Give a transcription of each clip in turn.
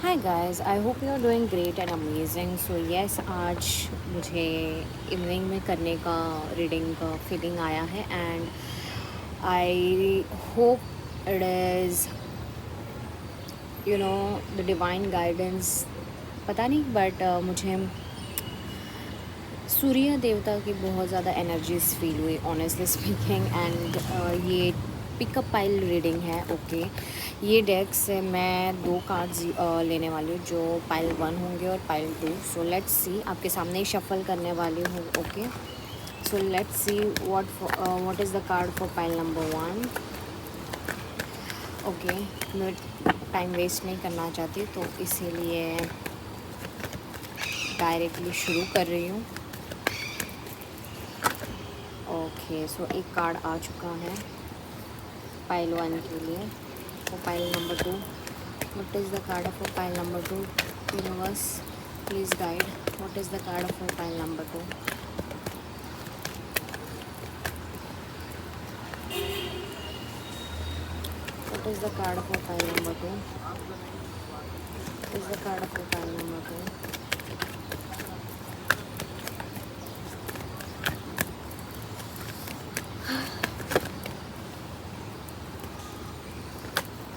Hi guys, I hope you are doing great and amazing. So yes, आज मुझे evening में करने का रीडिंग का फीलिंग आया है and I hope it is the divine guidance. पता नहीं बट मुझे सूर्य देवता की बहुत ज़्यादा एनर्जीज फील हुई ऑनेस्टली स्पीकिंग। एंड ये पिकअप पाइल रीडिंग है। ओके, ये डेक से मैं दो कार्ड्स लेने वाली हूँ, जो पाइल 1 होंगे और पाइल 2। सो लेट्स सी, आपके सामने ही शफल करने वाली हूँ। Okay, so let's see what is the card for pile number 1। Okay, मैं टाइम वेस्ट नहीं करना चाहती, तो इसीलिए डायरेक्टली शुरू कर रही हूँ। ओके, सो एक कार्ड आ चुका है पाइल 1 के लिए। For pile number 2, what is the card for pile number 2? Universe, please guide, what is the card for pile number 2? What is the card for pile number 2? Is the card for pile number 2?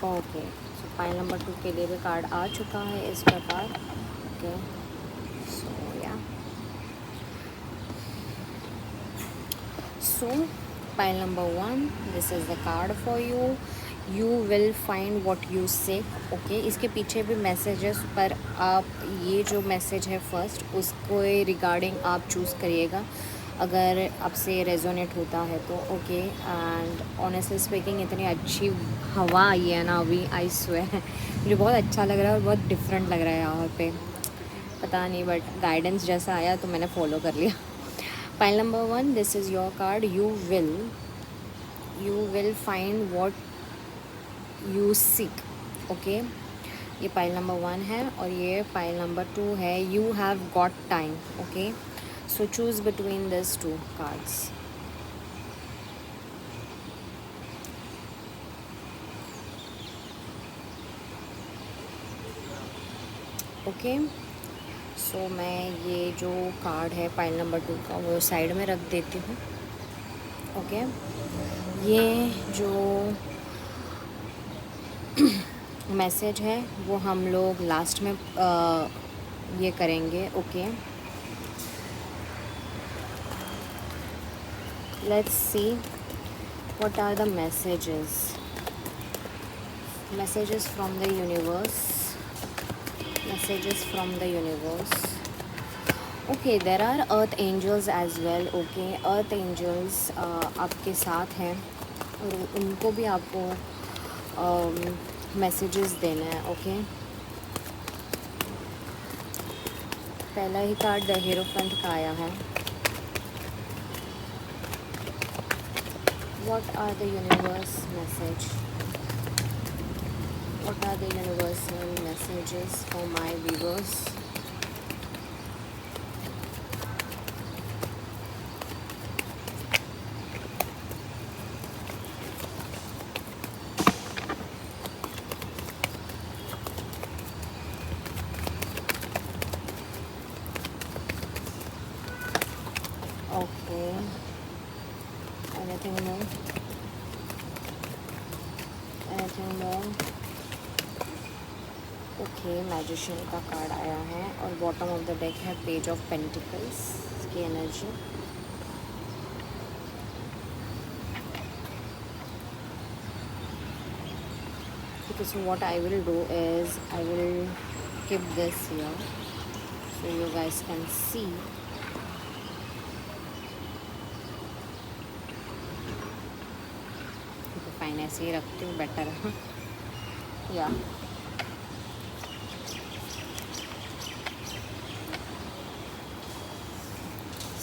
Okay, so pile number 2 के लिए भी card आ चुका है इस प्रकार। Okay, so yeah so pile number 1, this is the card for you. You will find what you seek. Okay, इसके पीछे भी मैसेजेस, पर आप ये जो मैसेज है फर्स्ट, उसको रिगार्डिंग आप चूज़ करिएगा अगर आपसे रेजोनेट होता है तो। ओके, एंड ऑनेस्टली स्पीकिंग इतनी अच्छी हवा आई है ना अभी, आई स्वेयर मुझे बहुत अच्छा लग रहा है और बहुत डिफरेंट लग रहा है यहाँ पे। पता नहीं बट गाइडेंस जैसा आया तो मैंने फॉलो कर लिया। Pile number 1, this is your card. You will find what you seek. Okay, ये पाइल नंबर 1 है और ये पाइल नंबर 2 है। You have got time. Okay, so choose between this two cards. Okay, so मैं ये जो कार्ड है pile number 2 का वो साइड में रख देती हूँ। ओके, ये जो मैसेज है वो हम लोग लास्ट में ये करेंगे। Okay, let's see what are the messages from the universe. Messages from the universe. Okay, there are earth angels as well. Okay, earth angels आपके साथ हैं और उनको भी आपको मैसेजेस देना है। ओके, पहला ही कार्ड द हीरोफेंट का आया है। What are the universe message? What are the universal messages for my viewers? Okay, anything more? Anything more? Okay, magician का कार्ड आया है और बॉटम ऑफ द डेक है पेज ऑफ पेंटिकल्स की energy. Okay, so what I will do is I will keep this here so you guys can see. Fine, ऐसे ही रखती हूँ, better है या।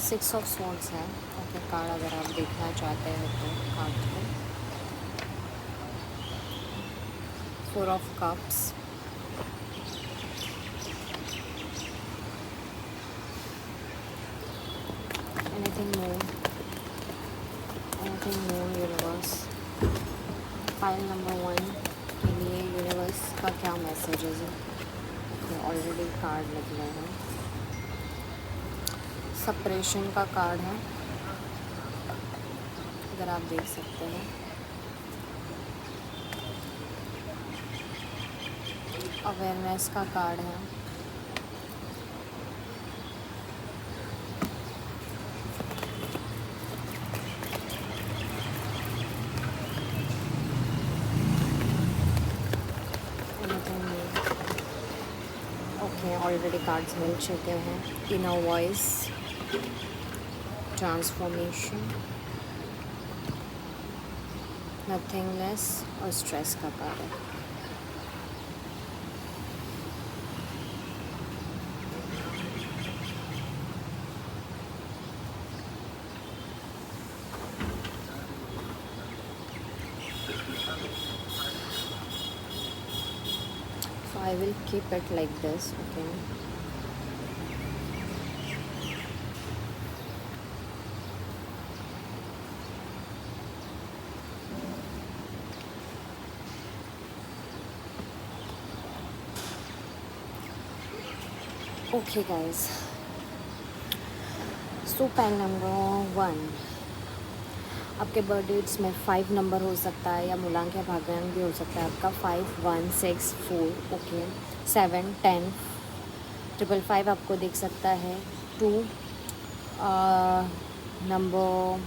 सिक्स ऑफ स्वॉर्ड्स है। ओके, कार्ड अगर आप देखना चाहते हैं तो कार्ड को। Four of cups, anything more? Anything more universe? File number 1 के लिए यूनिवर्स का क्या मैसेजेस है? ओके, ऑलरेडी कार्ड निकला है, सप्रेशन का कार्ड है, अगर आप देख सकते हैं। अवेयरनेस का कार्ड है, ओके, ऑलरेडी कार्ड्स मिल चुके हैं। इनर वॉइस, ट्रांसफॉर्मेशन, नथिंगनेस और स्ट्रेस का कार्ड है। So I will keep it like this, okay. Okay guys, so pan number 1, आपके बर्थ डेट्स में 5 नंबर हो सकता है या मूलांक या भाग्यांक भी हो सकता है आपका। 5, 1, 6, 4, ओके, 7, 10, 555 आपको दिख सकता है। 2, नंबर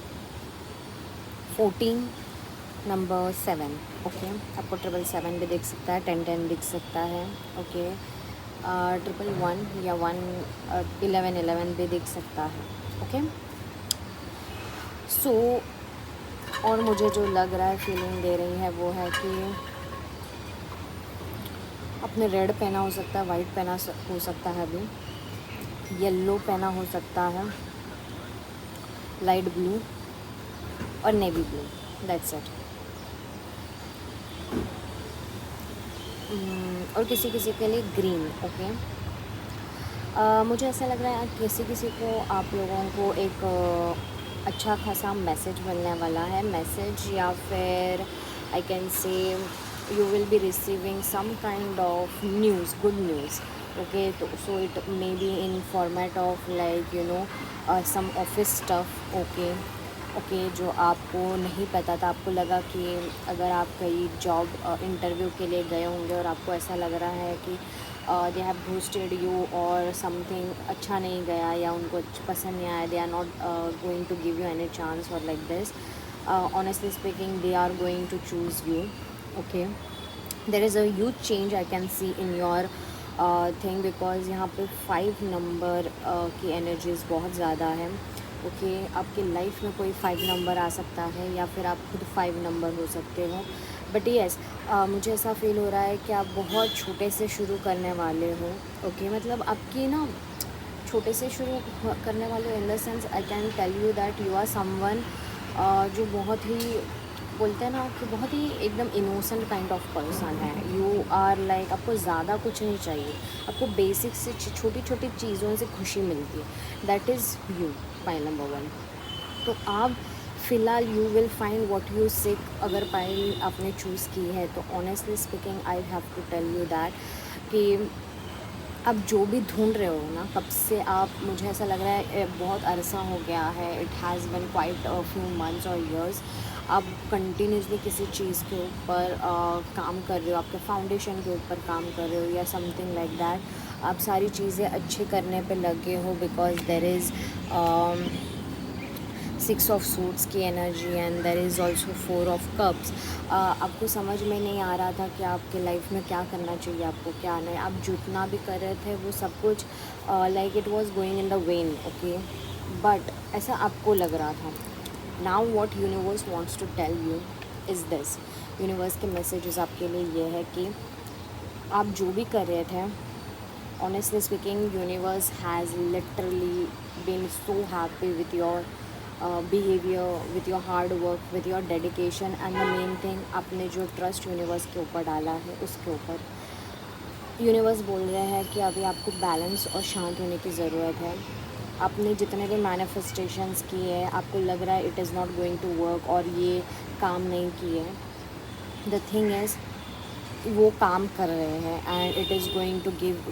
14, नंबर 7, ओके, आपको 777 भी दिख सकता है, 10, 10 दिख सकता है, ओके, 111 या 11, 11 भी दिख सकता है, ओके। सो और मुझे जो लग रहा है, फीलिंग दे रही है, वो है कि आपने रेड पहना हो सकता है, वाइट पहना हो सकता है, अभी येलो पहना हो सकता है, लाइट ब्लू और नेवी ब्लू, दैट्स इट। और किसी किसी के लिए ग्रीन, ओके। मुझे ऐसा लग रहा है किसी किसी को, आप लोगों को एक अच्छा खासा मैसेज मिलने वाला है, मैसेज, या फिर I can say you will be receiving some kind of news, good news, okay. तो so it may be in format of like some office stuff, okay, okay, जो आपको नहीं पता था। आपको लगा कि अगर आप कहीं जॉब इंटरव्यू के लिए गए होंगे और आपको ऐसा लग रहा है कि दे हैव घोस्टेड यू और समथिंग अच्छा नहीं गया या उनको पसंद नहीं आया, they are not going to give you any chance और like this, honestly speaking they are going to choose you, okay. There is a huge change I can see in your thing, because यहाँ पे 5 number की energies बहुत ज़्यादा है, okay. आपकी life में कोई 5 नंबर आ सकता है या फिर आप खुद 5 नंबर हो सकते हो, बट येस मुझे ऐसा फील हो रहा है कि आप बहुत छोटे से शुरू करने वाले हो, ओके। मतलब आपकी ना छोटे से शुरू करने वाले हो, in the sense I can tell you that you are someone जो बहुत ही, बोलते हैं ना कि बहुत ही एकदम इनोसेंट काइंड ऑफ पर्सन है। यू आर लाइक, आपको ज़्यादा कुछ नहीं चाहिए, आपको बेसिक से छोटी छोटी चीज़ों से खुशी मिलती है, that is you, pile number 1। तो आप फ़िलहाल you will find what you seek, अगर पाइल आपने चूज़ की है तो honestly speaking I have to tell you that कि आप जो भी ढूंढ रहे हो ना, कब से आप, मुझे ऐसा लग रहा है बहुत अरसा हो गया है, it has been quite a few months और ईयर्स, आप कंटिन्यूसली किसी चीज़ के ऊपर काम कर रहे हो, आपके फाउंडेशन के ऊपर काम कर रहे हो या समथिंग लाइक दैट। आप सारी चीज़ें अच्छी करने पे लगे हो, because there is 6 of suits की energy and there is also 4 of cups. आपको समझ में नहीं आ रहा था कि आपके लाइफ में क्या करना चाहिए, आपको क्या नहीं, आप जितना भी कर रहे थे वो सब कुछ like it was going in the vein, okay, but ऐसा आपको लग रहा था। Now what universe wants to tell you is this, universe के मैसेजेस आपके लिए ये है कि आप जो भी कर रहे थे, honestly speaking universe has literally been so happy with your behavior, with your hard work, with your dedication and the main thing, आपने जो ट्रस्ट यूनिवर्स के ऊपर डाला है उसके ऊपर यूनिवर्स बोल रहे हैं कि अभी आपको बैलेंस और शांत होने की ज़रूरत है। आपने जितने भी मैनिफेस्टेशंस किए हैं, आपको लग रहा है it is not going to work और ये काम नहीं किए, द थिंग इज़ वो काम कर रहे हैं, and it is going to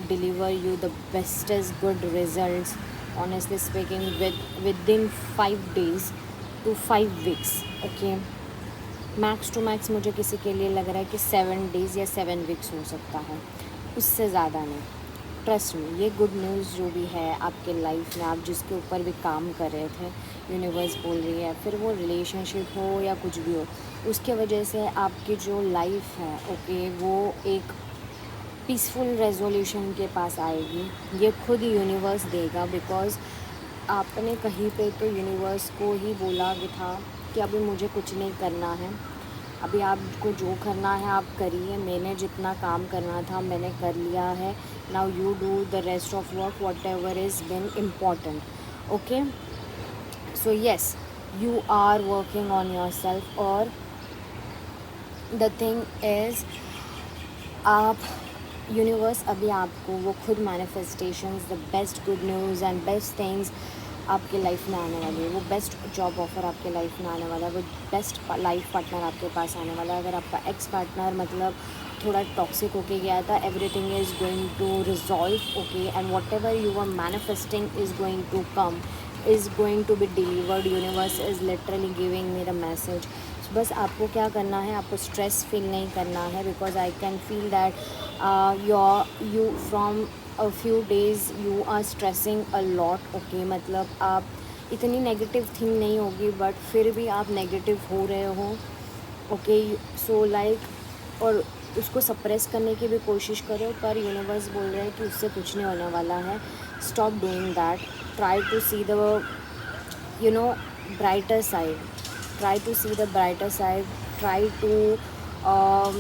deliver you the bestest good results, honestly speaking, within 5 days to 5 weeks। Okay, max to max मुझे किसी के लिए लग रहा है कि 7 days या 7 weeks हो सकता है, उससे ज़्यादा नहीं। ट्रस्ट में, ये गुड न्यूज़ जो भी है आपके लाइफ में, आप जिसके ऊपर भी काम कर रहे थे, यूनिवर्स बोल रही है, फिर वो रिलेशनशिप हो या कुछ भी हो, उसके वजह से आपकी जो लाइफ है, ओके, वो एक पीसफुल रेजोल्यूशन के पास आएगी। ये खुद यूनिवर्स देगा, बिकॉज़ आपने कहीं पे तो यूनिवर्स को ही बोला भी था कि अभी मुझे कुछ नहीं करना है, अभी आपको जो करना है आप करिए, मैंने जितना काम करना था मैंने कर लिया है, now you do the rest of work whatever is been important. Okay, so yes, you are working on yourself, और द थिंग इज़, आप यूनिवर्स अभी आपको वो खुद manifestations, the best good news and best things आपके life में आने वाली है, वो बेस्ट जॉब ऑफ़र आपके लाइफ में आने वाला है, वो बेस्ट लाइफ पार्टनर आपके पास आने वाला है। अगर आपका एक्स पार्टनर मतलब थोड़ा टॉक्सिक होके गया था, everything is going to resolve, okay, and whatever you are manifesting is going to come, is going to be delivered. Universe is literally giving me the message. बस आपको क्या करना है, आपको स्ट्रेस फील नहीं करना है, because I can feel that you from a few days you are stressing a lot. Okay, मतलब आप इतनी नेगेटिव थिंग नहीं होगी, बट फिर भी आप नेगेटिव हो रहे हो। ओके, सो लाइक, और उसको सप्रेस करने की भी कोशिश करो, पर यूनिवर्स बोल रहे हैं कि उससे कुछ नहीं होने वाला है। Stop doing that, try to see the brighter side, try to see the brighter side, try to um,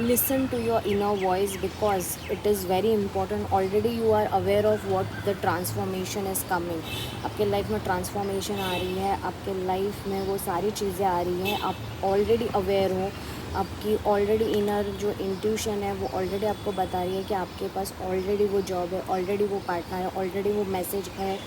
listen to your inner voice, because it is very important। already you are aware of what the transformation is coming। आपके life में transformation आ रही है, आपके life में वो सारी चीज़ें आ रही हैं, आप ऑलरेडी अवेयर हो। आपकी ऑलरेडी इनर जो इंट्यूशन है वो ऑलरेडी आपको बता रही है कि आपके पास ऑलरेडी वो जॉब है, ऑलरेडी वो पार्टनर है, ऑलरेडी वो मैसेज है,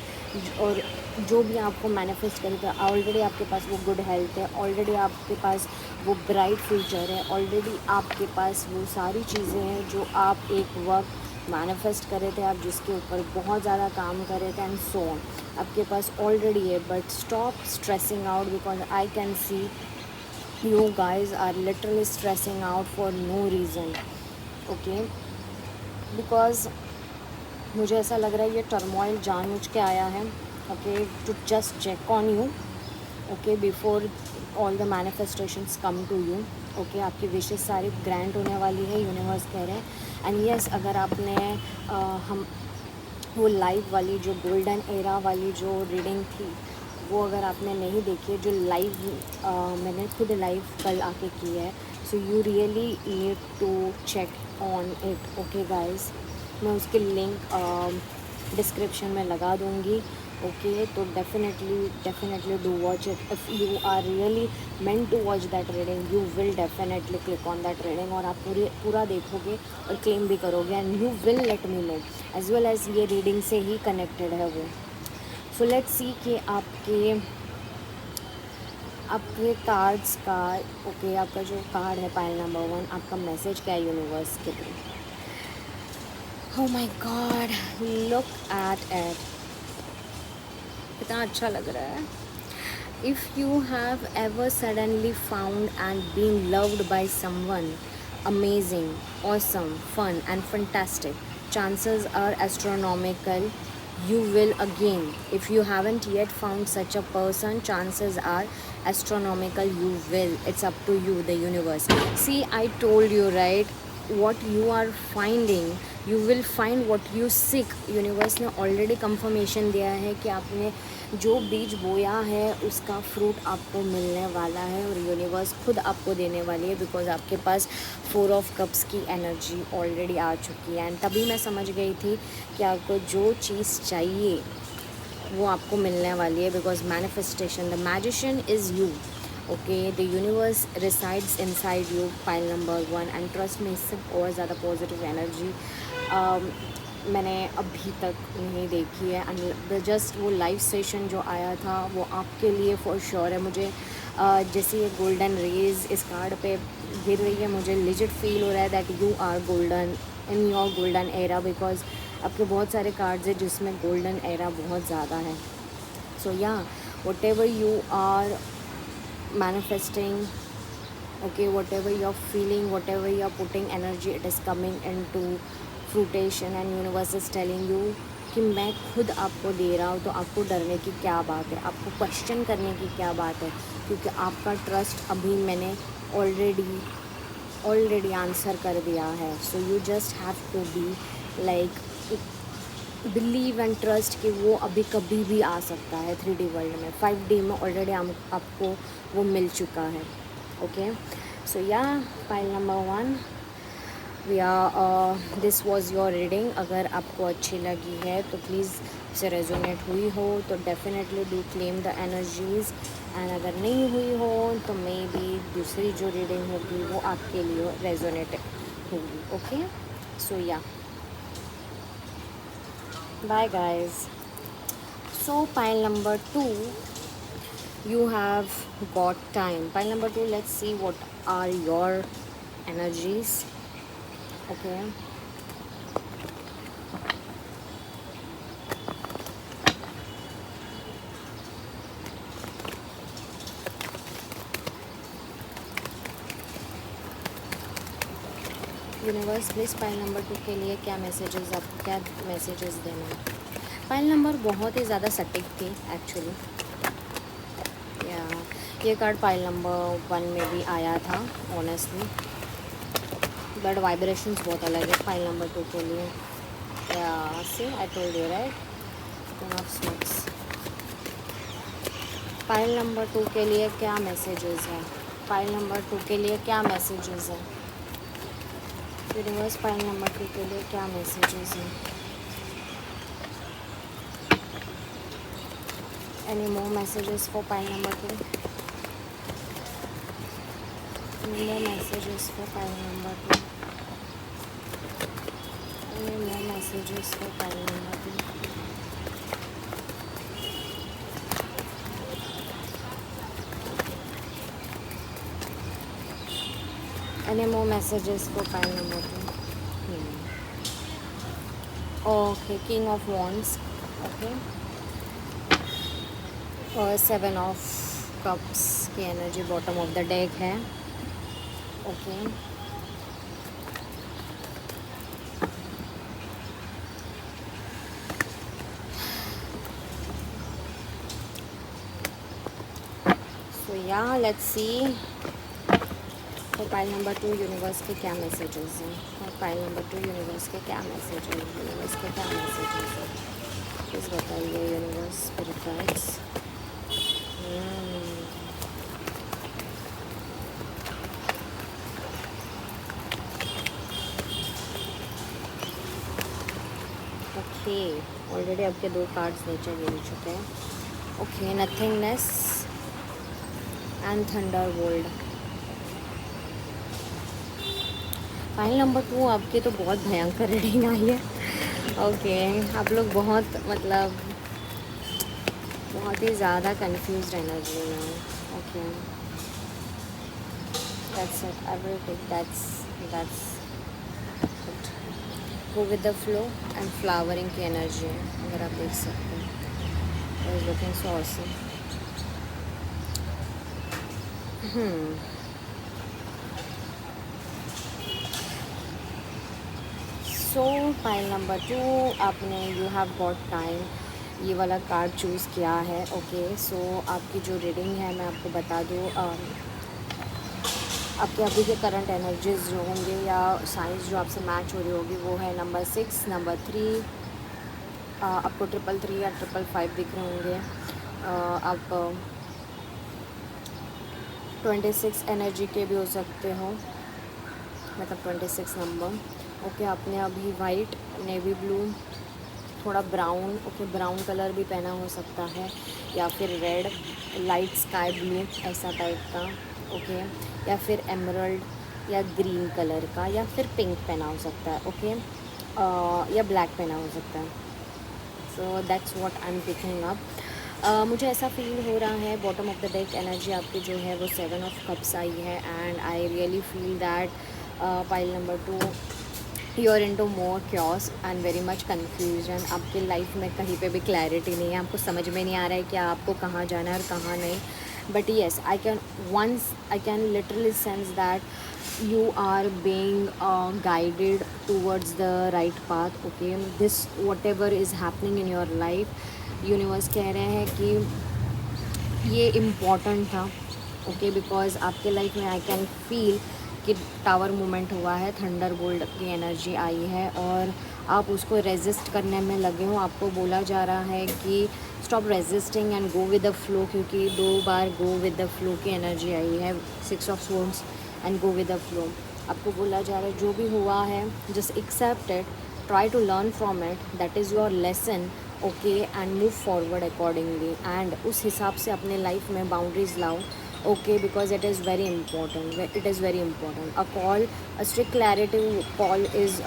और जो भी आपको मैनिफेस्ट करेगा, ऑलरेडी आपके पास वो गुड हेल्थ है, ऑलरेडी आपके पास वो ब्राइट फ्यूचर है, ऑलरेडी आपके पास वो सारी चीज़ें हैं जो आप एक वक्त मैनिफेस्ट कर रहे थे, आप जिसके ऊपर बहुत ज़्यादा काम कर रहे थे, एंड सो ऑन, आपके पास ऑलरेडी है। But stop stressing out, because I can C you guys are literally stressing out for no reason। okay, because मुझे ऐसा लग रहा है ये टर्मोइल जानबूझ के आया है, okay, to just check on you, okay, before all the manifestations come to you. Okay, आपकी विशेष सारी ग्रांट होने वाली है, यूनिवर्स कह रहे हैं। एंड येस, अगर आपने हम वो लाइव वाली जो गोल्डन एरा वाली जो रीडिंग थी, वो अगर आपने नहीं देखी, जो लाइव मैंने खुद लाइव कल आके की है, so you really need to check on it. Okay guys, मैं उसकी लिंक डिस्क्रिप्शन में लगा दूँगी। ओके, तो definitely do watch it. If you are really meant to watch that reading, you will definitely click on that reading, और आप पूरा देखोगे और क्लेम भी करोगे, and you will let me know as well as ये reading से ही कनेक्टेड है वो। सो लेट्स सी कि आपके कार्ड्स का, ओके, आपका जो कार्ड है पाइल नंबर 1, आपका मैसेज क्या है यूनिवर्स के थ्रू। Oh my god, look at it, कितना अच्छा लग रहा है। If you have ever suddenly found and been loved by someone amazing, awesome, fun and fantastic, chances are astronomical you will again। if you haven't yet found such a person, chances are astronomical you will। it's up to you, the universe। see, I told you, right, what you are finding you will find what you seek। Universe ने already confirmation दिया है कि आपने जो बीज बोया है उसका फ्रूट आपको मिलने वाला है, और यूनिवर्स खुद आपको देने वाली है, बिकॉज आपके पास 4 ऑफ कप्स की एनर्जी ऑलरेडी आ चुकी है। एंड तभी मैं समझ गई थी कि आपको जो चीज़ चाहिए वो आपको मिलने वाली है, because manifestation, the magician is you. Okay, the universe resides inside you, pile number 1, and trust में इससे और ज़्यादा पॉजिटिव एनर्जी मैंने अभी तक नहीं देखी है। जस्ट वो लाइव सेशन जो आया था वो आपके लिए फॉर श्योर है। मुझे जैसे ये गोल्डन रेज इस कार्ड पे गिर रही है, मुझे लिजिट फील हो रहा है that you are golden in your golden era, because आपके बहुत सारे कार्ड्स हैं जिसमें गोल्डन एरा बहुत ज़्यादा है। So yeah whatever you are manifesting, okay, whatever you're feeling, whatever you're putting energy, it is coming into fruition and universe is telling you कि मैं खुद आपको दे रहा हूँ, तो आपको डरने की क्या बात है, आपको क्वेश्चन करने की क्या बात है, क्योंकि आपका ट्रस्ट अभी मैंने ऑलरेडी आंसर कर दिया है। So you just have to be like believe and trust कि वो अभी कभी भी आ सकता है 3D वर्ल्ड में। 5D में ऑलरेडी आपको वो मिल चुका है। Okay, so yeah pile number 1 we are this was your reading. अगर आपको अच्छी लगी है तो प्लीज़ से रेजोनेट हुई हो तो definitely do claim the energies, and अगर नहीं हुई हो तो मे बी दूसरी जो रीडिंग होगी वो आपके लिए रेजोनेट होगी। ओके, सो या bye guys. So pile number 2, you have got time. Pile number 2, let's see what are your energies. Okay, universe please pile number 2 के लिए क्या मैसेजेस, आपको क्या मैसेजेस देना है। पाइल नंबर बहुत ही ज़्यादा सटीक थी एक्चुअली। या ये कार्ड पाइल नंबर 1 में भी आया था ऑनेस्टली, बट वाइब्रेशंस बहुत अलग है पाइल नंबर 2 के लिए। या see I told you right, queen of swords. Pile number 2 के लिए क्या मैसेजेस हैं, पाइल नंबर 2 के लिए क्या मैसेजेस हैं यूनिवर्स, पाइल नंबर 2 के लिए क्या मैसेजेस हैं। Any more messages for pile number 2, any more messages for pile number 2, any more messages for pile number 2। Any more messages for pile number 2? Okay, King of Wands. Okay, और 7 of Cups की energy bottom of the deck है। Okay, so या let's see और pile number 2 universe के क्या messages हैं, और pile number 2 universe के क्या मैसेज हैं, यूनिवर्स के क्या मैसेजेस हैं, प्लीज़ बताइए universe, spirit guides. Okay, already आपके 2 कार्ड्स नीचे गिर चुके हैं। Okay, nothingness and thunder world. File number 2 आपकी तो बहुत भयंकर रीडिंग आई है। ओके, आप लोग बहुत मतलब बहुत ही ज़्यादा कंफ्यूज्ड एनर्जी में हो। Okay, that's it, everything, that's it. Go with the flow and flowering की एनर्जी है, अगर आप देख सकते हैं। It is looking so awesome. So pile number 2 आपने यू हैव गॉट टाइम ये वाला कार्ड चूज़ किया है। ओके, सो आपकी जो रीडिंग है मैं आपको बता दूँ, आपके अभी के करंट एनर्जीज जो होंगे या साइंस जो आपसे मैच हो रही होगी वो है नंबर 6, नंबर 3, आपको 333 या 555 दिख रहे होंगे। आप 26 एनर्जी के भी हो सकते हो, मतलब 26 नंबर। ओके, आपने अभी वाइट, नेवी ब्लू, थोड़ा ब्राउन, ओके ब्राउन कलर भी पहना हो सकता है, या फिर रेड, लाइट स्काई ब्लू ऐसा टाइप का। ओके, या फिर एमरल्ड या ग्रीन कलर का, या फिर पिंक पहना हो सकता है। ओके, या ब्लैक पहना हो सकता है। So that's what I am picking up. मुझे ऐसा फील हो रहा है bottom of the deck energy आपकी जो है वो 7 ऑफ कप्स आई है, and I really feel that pile number 2 you are into more chaos and very much confusion. आपकी लाइफ में कहीं पे भी क्लैरिटी नहीं है, आपको समझ में नहीं आ रहा है कि आपको कहाँ जाना है और कहाँ नहीं। But yes, I can literally sense that you are being guided towards the right path. Okay, this whatever is happening in your life, universe कह रहे हैं कि ये इम्पॉर्टेंट था। ओके, बिकॉज आपके लाइफ में आई कैन फील कि टावर मूवमेंट हुआ है, थंडर बोल्ट की एनर्जी आई है और आप उसको रेजिस्ट करने में लगे हो। आपको बोला जा रहा है कि stop resisting and go with the flow, क्योंकि 2 बार गो विद द फ्लो की एनर्जी आई है, 6 of swords and go with the flow. आपको बोला जा रहा है जो भी हुआ है just accept it, try to learn from it, that is your lesson. Okay, and move forward accordingly, and उस हिसाब से अपने लाइफ में बाउंड्रीज लाओ। Okay, because it is very important, it is very important. A call, a strict clarity call is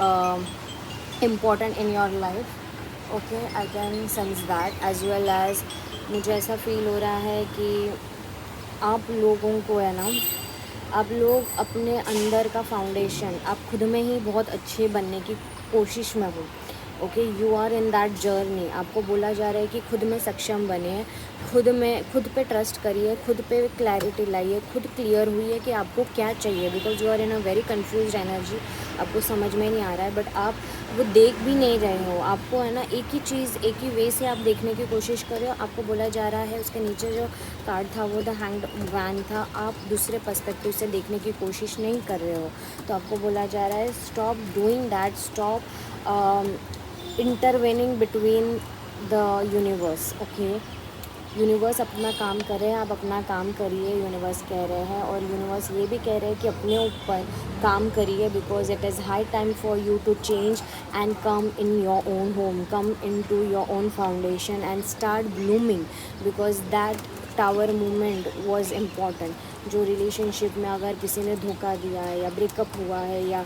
important in your life. Okay, I can sense that as well as मुझे ऐसा feel हो रहा है कि आप लोगों को है ना, आप लोग अपने अंदर का फाउंडेशन आप खुद में ही बहुत अच्छे बनने की कोशिश में हो। Okay, you are in that journey. आपको बोला जा रहा है कि खुद में सक्षम बने, खुद पे ट्रस्ट करिए, खुद पे क्लैरिटी लाइए, खुद क्लियर हुई है कि आपको क्या चाहिए। Because you are in a very confuse energy, आपको समझ में नहीं आ रहा है, बट आप वो देख भी नहीं रहे हो। आपको है ना एक ही चीज़ एक ही वे से आप देखने की कोशिश कर रहे हो। आपको बोला जा रहा है उसके नीचे जो कार्ड था वो द हैंग्ड मैन था, आप दूसरे पर्सपेक्टिव से देखने की कोशिश नहीं कर रहे हो। तो आपको बोला जा रहा है stop doing that, stop intervening between the universe. Okay, universe अपना काम कर रहे हैं, आप अपना काम करिए, यूनिवर्स कह रहे हैं। और यूनिवर्स ये भी कह रहे हैं कि अपने ऊपर काम करिए, because it is high time for you to change and come in your own home, come in to your own foundation and start blooming, because that tower movement was important. जो रिलेशनशिप में अगर किसी ने धोखा दिया है या breakup हुआ है या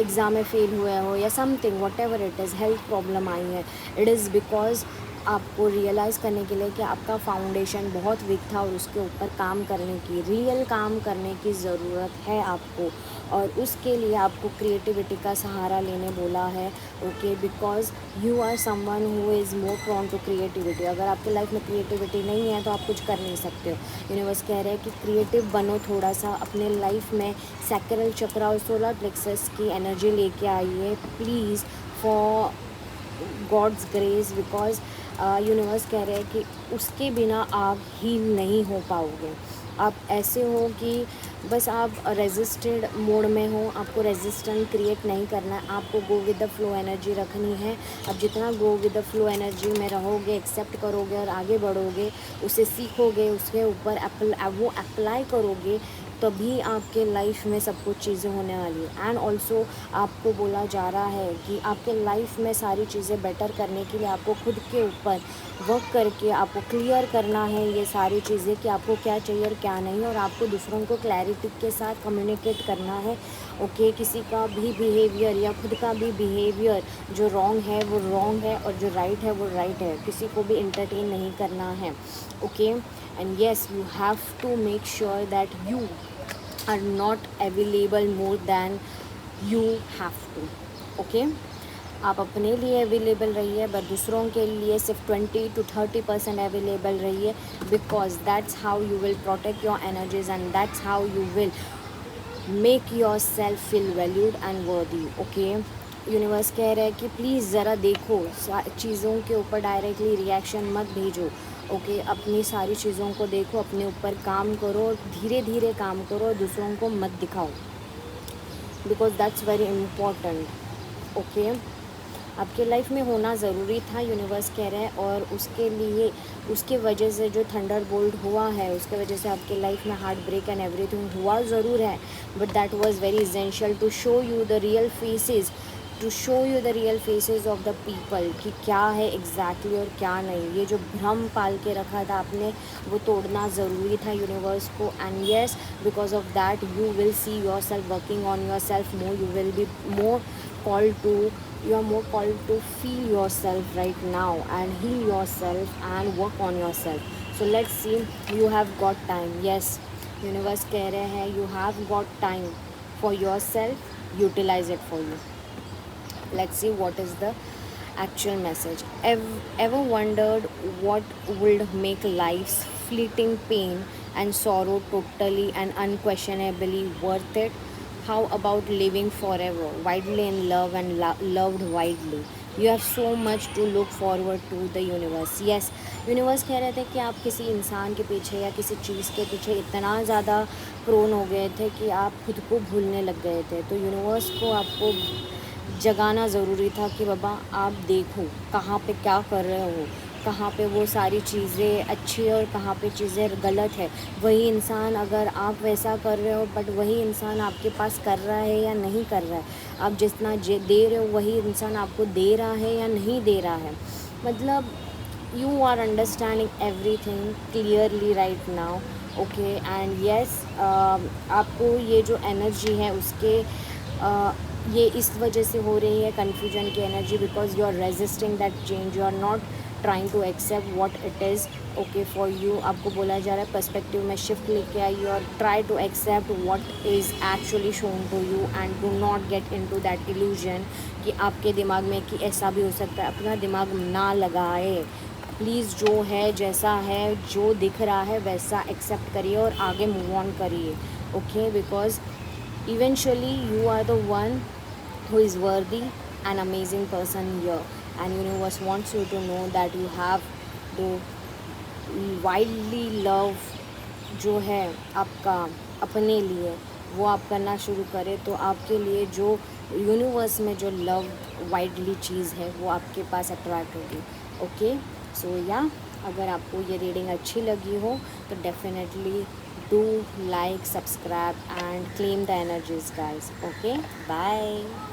एग्ज़ाम में फेल हुए हो या something whatever it is, health problem आई है, इट इज़ बिकॉज आपको रियलाइज़ करने के लिए कि आपका फाउंडेशन बहुत वीक था और उसके ऊपर काम करने की, रियल काम करने की ज़रूरत है आपको। और उसके लिए आपको क्रिएटिविटी का सहारा लेने बोला है। Okay, because you are someone who is more prone to creativity. अगर आपके लाइफ में क्रिएटिविटी नहीं है तो आप कुछ कर नहीं सकते हो। यूनिवर्स कह रहे हैं कि क्रिएटिव बनो थोड़ा सा अपने लाइफ में, सैक्रल चक्र और सोलर प्लेक्सस की एनर्जी लेके आइए please, for God's grace, because universe कह रहे हैं कि उसके बिना आप हील नहीं हो पाओगे। आप ऐसे हो कि बस आप रेजिस्टेड मोड में हो, आपको रेजिस्टेंस क्रिएट नहीं करना है, आपको गो विद द फ्लो एनर्जी रखनी है। अब जितना गो विद द फ्लो एनर्जी में रहोगे, एक्सेप्ट करोगे और आगे बढ़ोगे, उसे सीखोगे, उसके ऊपर वो अप्लाई करोगे, तभी आपके लाइफ में सब कुछ चीज़ें होने वाली है। एंड ऑल्सो आपको बोला जा रहा है कि आपके लाइफ में सारी चीज़ें बेटर करने के लिए आपको खुद के ऊपर वर्क करके आपको क्लियर करना है ये सारी चीज़ें कि आपको क्या चाहिए और क्या नहीं, और आपको दूसरों को क्लैरिटी के साथ कम्युनिकेट करना है। ओके, किसी का भी बिहेवियर या खुद का भी बिहेवियर जो रॉन्ग है वो रॉन्ग है और जो राइट है वो राइट है, किसी को भी इंटरटेन नहीं करना है। Okay, and yes, you have to make sure that you are not available more than you have to. Okay, आप अपने लिए अवेलेबल रहिए, बट दूसरों के लिए सिर्फ 20 to 30% अवेलेबल रहिए, because that's how you will protect your energies and that's how you will make your self feel valued and वर्दी। ओके, यूनिवर्स कह रहे हैं कि प्लीज़ ज़रा देखो, चीज़ों के ऊपर डायरेक्टली रिएक्शन मत भेजो। ओके, अपनी सारी चीज़ों को देखो, अपने ऊपर काम करो और धीरे धीरे काम करो और दूसरों को मत दिखाओ, because that's very important. Okay, आपके लाइफ में होना ज़रूरी था, यूनिवर्स कह रहे हैं, और उसके लिए उसके वजह से जो थंडर बोल्ट हुआ है उसके वजह से आपके लाइफ में हार्ट ब्रेक एंड एवरीथिंग हुआ ज़रूर है, but that was very essential to show you the real faces to show you the real faces of the people कि क्या है एग्जैक्टली और क्या नहीं। ये जो भ्रम पाल के रखा था आपने, वो तोड़ना ज़रूरी था यूनिवर्स को। And yes, because of that you will see your self working on your self more, you will be more called to, you are more called to feel yourself right now and heal yourself and work on yourself. So let's see, you have got time. Yes, universe कह रहे हैं you have got time for yourself, utilize it for you. Let's see what is the actual message. Ever wondered what would make life's fleeting pain and sorrow totally and unquestionably worth it? How about living forever, widely in love and loved widely? You have so much to look forward to the universe. Yes, universe कह रहे थे कि आप किसी इंसान के पीछे या किसी चीज़ के पीछे इतना ज़्यादा प्रोन हो गए थे कि आप खुद को भूलने लग गए थे। तो यूनिवर्स को आपको जगाना ज़रूरी था कि बाबा आप देखो कहाँ पे क्या कर रहे हो, कहाँ पे वो सारी चीज़ें अच्छी है और कहाँ पे चीज़ें गलत है। वही इंसान अगर आप वैसा कर रहे हो बट वही इंसान आपके पास कर रहा है या नहीं कर रहा है, आप जितना दे रहे हो वही इंसान आपको दे रहा है या नहीं दे रहा है। मतलब you are understanding everything clearly right now, okay. And yes, आपको ये जो एनर्जी है उसके ये इस वजह से हो रही है कन्फ्यूजन की energy, because you are resisting that change, you are not trying to accept what it is okay for you. आपको बोला जा रहा है पर्सपेक्टिव में शिफ्ट लेके आई, you are try to accept what is actually shown to you and do not get into that illusion कि आपके दिमाग में कि ऐसा भी हो सकता है। अपना दिमाग ना लगाए प्लीज़, जो है जैसा है जो दिख रहा है वैसा एक्सेप्ट करिए और आगे मूव ऑन करिए, okay. Because eventually you are the one who is worthy and amazing person here, and universe wants you to know that you have the wildly love जो है आपका अपने लिए वो आप करना शुरू करें तो आपके लिए जो यूनिवर्स में जो लव वाइडली चीज़ है वो आपके पास अट्रैक्ट होगी, ओके। सो या अगर आपको ये रीडिंग अच्छी लगी हो तो definitely do like, subscribe and claim the energies guys. Okay, bye.